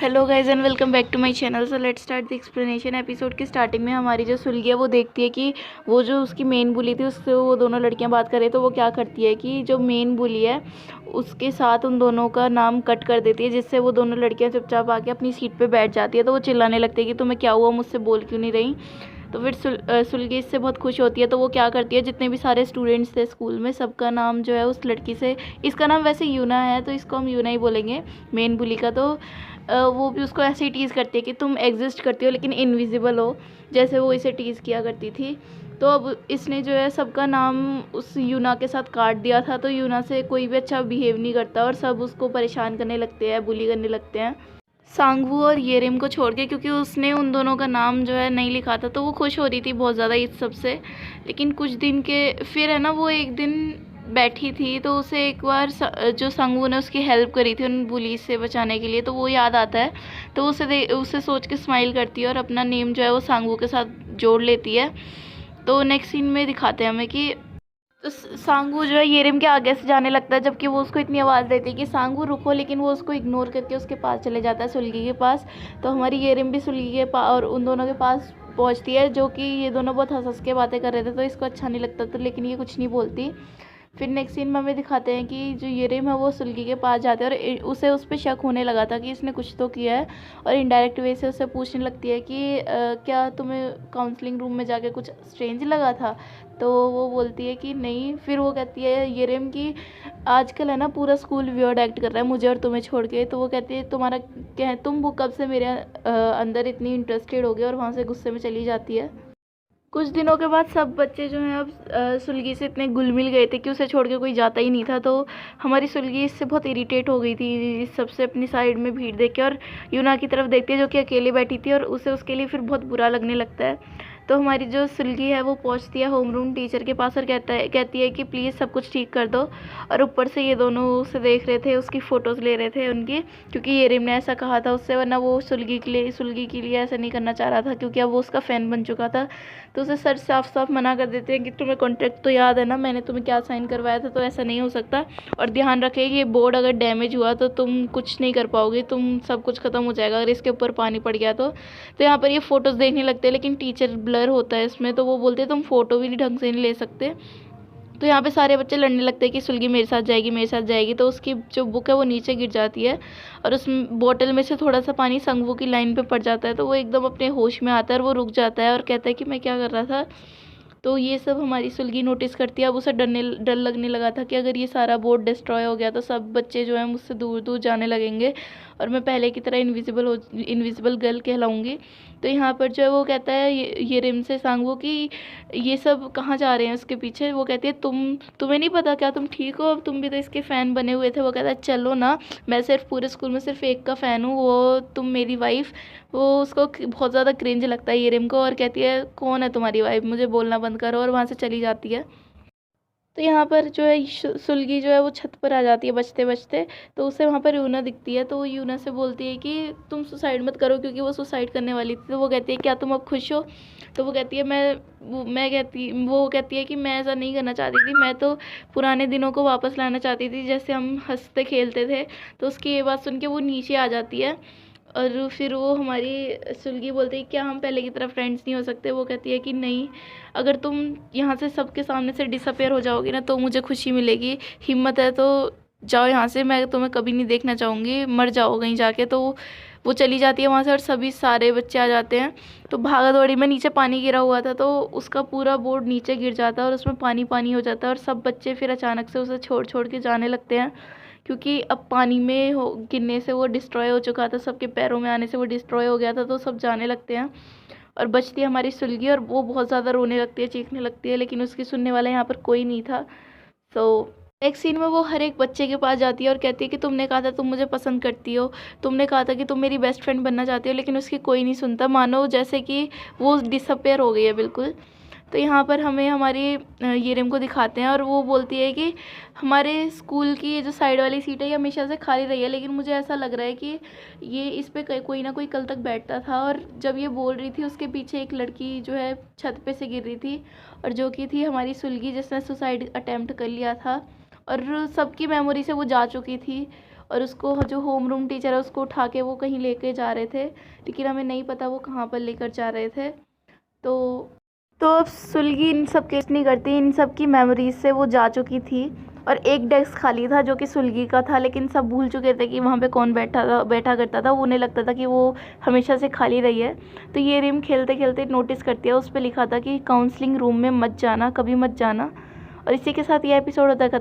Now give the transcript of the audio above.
Hello guys and welcome back to my channel. So let's start the explanation. Episode की starting में हमारी जो सुलगी है वो देखती है कि वो जो उसकी मेन बुली थी उससे वो दोनों लड़कियां बात कर रही है। तो वो क्या करती है कि जो मेन बुली है उसके साथ उन दोनों का नाम कट कर देती है, जिससे वो दोनों लड़कियां चुपचाप आके अपनी सीट पे बैठ जाती है। तो वो चिल्लाने लगती है कि तुम्हें क्या हुआ, मुझसे बोल क्यों नहीं रही। तो फिर सुलगी इससे बहुत खुश होती है। तो वो क्या करती है, जितने भी सारे स्टूडेंट्स थे स्कूल में सबका नाम जो है उस लड़की से, इसका नाम वैसे यूना है तो इसको हम यूना ही बोलेंगे मेन बुली का। तो वो भी उसको ऐसे ही टीज़ करती है कि तुम एग्जिस्ट करती हो लेकिन इनविजिबल हो, जैसे वो इसे टीज़ किया करती थी। तो अब इसने जो है सबका नाम उस यूना के साथ काट दिया था। तो यूना से कोई भी अच्छा बिहेव नहीं करता और सब उसको परेशान करने लगते हैं, बुली करने लगते हैं, सांगवू और येरिम को छोड़ के, क्योंकि उसने उन दोनों का नाम जो है नहीं लिखा था। तो वो खुश हो रही थी बहुत ज़्यादा इस सब से। लेकिन कुछ दिन के फिर है ना, वो एक दिन बैठी थी तो उसे एक बार जो संगवू ने उसकी हेल्प करी थी उन बुलीज से बचाने के लिए, तो वो याद आता है। तो उसे सोच के स्माइल करती है और अपना नेम जो है वो सांगवू के साथ जोड़ लेती है। तो नेक्स्ट सीन में दिखाते हैं हमें कि तो सांगू जो है येरिम के आगे से जाने लगता है, जबकि वो उसको इतनी आवाज़ देती है कि सांगू रुको, लेकिन वो उसको इग्नोर करके उसके पास चले जाता है, सुलगी के पास। तो हमारी येरिम भी सुलगी के पास और उन दोनों के पास पहुंचती है, जो कि ये दोनों बहुत हंस हंस के बातें कर रहे थे। तो इसको अच्छा नहीं लगता था, लेकिन ये कुछ नहीं बोलती। फिर नेक्स्ट सीन में हमें दिखाते हैं कि जो येरिम है वो सुलगी के पास जाते हैं और उसे उस पर शक होने लगा था कि इसने कुछ तो किया है। और इनडायरेक्ट वे से उससे पूछने लगती है कि क्या तुम्हें काउंसलिंग रूम में जाके कुछ स्ट्रेंज लगा था। तो वो बोलती है कि नहीं। फिर वो कहती है येरिम कि आजकल है ना पूरा स्कूल वियर्ड एक्ट कर रहा है मुझे और तुम्हें छोड़ के। तो वो कहती है तुम्हारा क्या है, तुम वो कब से मेरे अंदर इतनी इंटरेस्टेड हो गए, और वहाँ से गुस्से में चली जाती है। कुछ दिनों के बाद सब बच्चे जो हैं अब सुलगी से इतने घुल मिल गए थे कि उसे छोड़ के कोई जाता ही नहीं था। तो हमारी सुलगी इससे बहुत इरिटेट हो गई थी इस सबसे अपनी साइड में भीड़ देख के, और यूना की तरफ देखती है जो कि अकेले बैठी थी, और उसे उसके लिए फिर बहुत बुरा लगने लगता है। तो हमारी जो सुलगी है वो पहुंचती है होमरूम टीचर के पास और कहती है कि प्लीज़ सब कुछ ठीक कर दो। और ऊपर से ये दोनों उसे देख रहे थे, उसकी फ़ोटोज़ ले रहे थे उनकी, क्योंकि येरिम ने ऐसा कहा था उससे, वरना वो सुलगी के लिए ऐसा नहीं करना चाह रहा था, क्योंकि अब वो उसका फ़ैन बन चुका था। तो उसे सर साफ साफ मना कर देते हैं कि तुम्हें कॉन्ट्रैक्ट तो याद है ना, मैंने तुम्हें क्या साइन करवाया था, तो ऐसा नहीं हो सकता। और ध्यान रखें कि ये बोर्ड अगर डैमेज हुआ तो तुम कुछ नहीं कर पाओगे, तुम सब कुछ ख़त्म हो जाएगा अगर इसके ऊपर पानी पड़ गया तो यहाँ पर ये फ़ोटोज़ देखने लगते हैं, लेकिन टीचर ब्लर होता है इसमें। तो वो बोलते हैं तुम फ़ोटो भी नहीं ढंग से नहीं ले सकते। तो यहाँ पे सारे बच्चे लड़ने लगते हैं कि सुलगी मेरे साथ जाएगी, मेरे साथ जाएगी। तो उसकी जो बुक है वो नीचे गिर जाती है और उस बोतल में से थोड़ा सा पानी संगवू की लाइन पे पड़ जाता है। तो वो एकदम अपने होश में आता है और वो रुक जाता है और कहता है कि मैं क्या कर रहा था। तो ये सब हमारी सुलगी नोटिस करती है। अब उसे डर लगने लगा था कि अगर ये सारा बोर्ड डिस्ट्रॉय हो गया तो सब बच्चे जो हैं मुझसे दूर दूर जाने लगेंगे और मैं पहले की तरह इनविजिबल गर्ल कहलाऊँगी। तो यहाँ पर जो है वो कहता है ये रिम से सांगवू कि ये सब कहाँ जा रहे हैं उसके पीछे। वो कहती है तुम्हें नहीं पता क्या, तुम ठीक हो, अब तुम भी तो इसके फ़ैन बने हुए थे। वो कहता है चलो ना, मैं सिर्फ पूरे स्कूल में सिर्फ एक का फ़ैन हूँ, वो तुम मेरी वाइफ़। वो उसको बहुत ज़्यादा क्रिंज लगता है येरिम को और कहती है कौन है तुम्हारी वाइफ, मुझे बोलना बंद करो, और वहाँ से चली जाती है। तो यहाँ पर जो है सुलगी जो है वो छत पर आ जाती है बचते बचते। तो उसे वहाँ पर यूना दिखती है। तो वो यूना से बोलती है कि तुम सुसाइड मत करो, क्योंकि वो सुसाइड करने वाली थी। तो वो कहती है क्या तुम अब खुश हो। तो वो कहती है वो कहती है कि मैं ऐसा नहीं करना चाहती थी, मैं तो पुराने दिनों को वापस लाना चाहती थी जैसे हम हंसते खेलते थे। तो उसकी ये बात सुन के वो नीचे आ जाती है और फिर वो हमारी सुलगी बोलती है क्या हम पहले की तरह फ्रेंड्स नहीं हो सकते। वो कहती है कि नहीं, अगर तुम यहाँ से सबके सामने से डिसअपेयर हो जाओगी ना तो मुझे खुशी मिलेगी, हिम्मत है तो जाओ यहाँ से, मैं तुम्हें कभी नहीं देखना चाहूँगी, मर जाओ कहीं जाके। तो वो चली जाती है वहाँ से और सभी सारे बच्चे आ जाते हैं। तो भागा दौड़ी में नीचे पानी गिरा हुआ था तो उसका पूरा बोर्ड नीचे गिर जाता है और उसमें पानी पानी हो जाता है और सब बच्चे फिर अचानक से उसे छोड़ छोड़ के जाने लगते हैं, क्योंकि अब पानी में गिरने से वो डिस्ट्रॉय हो चुका था, सबके पैरों में आने से वो डिस्ट्रॉय हो गया था। तो सब जाने लगते हैं और बचती है हमारी सुलगी और वो बहुत ज़्यादा रोने लगती है, चीखने लगती है, लेकिन उसकी सुनने वाला यहाँ पर कोई नहीं था। सो एक सीन में वो हर एक बच्चे के पास जाती है और कहती है कि तुमने कहा था तुम मुझे पसंद करती हो, तुमने कहा था कि तुम मेरी बेस्ट फ्रेंड बनना चाहती हो, लेकिन उसकी कोई नहीं सुनता, मानो जैसे कि वो डिसअपेयर हो गई है बिल्कुल। तो यहाँ पर हमें हमारी येरिम को दिखाते हैं और वो बोलती है कि हमारे स्कूल की ये जो साइड वाली सीट है ये हमेशा से खाली रही है, लेकिन मुझे ऐसा लग रहा है कि ये इस पे कोई ना कोई कल तक बैठता था। और जब ये बोल रही थी उसके पीछे एक लड़की जो है छत पे से गिर रही थी, और जो कि थी हमारी सुलगी जिसने सुसाइड अटेम्प्ट कर लिया था, और सबकी मेमोरी से वो जा चुकी थी। और उसको जो होम रूम टीचर है उसको उठा के वो कहीं लेके जा रहे थे, लेकिन हमें नहीं पता वो कहाँ पर लेकर जा रहे थे। तो अब सुलगी इन सब केस नहीं करती, इन सब की मेमोरीज से वो जा चुकी थी। और एक डेस्क खाली था जो कि सुलगी का था, लेकिन सब भूल चुके थे कि वहाँ पे कौन बैठा करता था। उन्हें लगता था कि वो हमेशा से खाली रही है। तो ये रिम खेलते खेलते नोटिस करती है, उस पर लिखा था कि काउंसलिंग रूम में मत जाना, कभी मत जाना। और इसी के साथ ये एपिसोड होता है।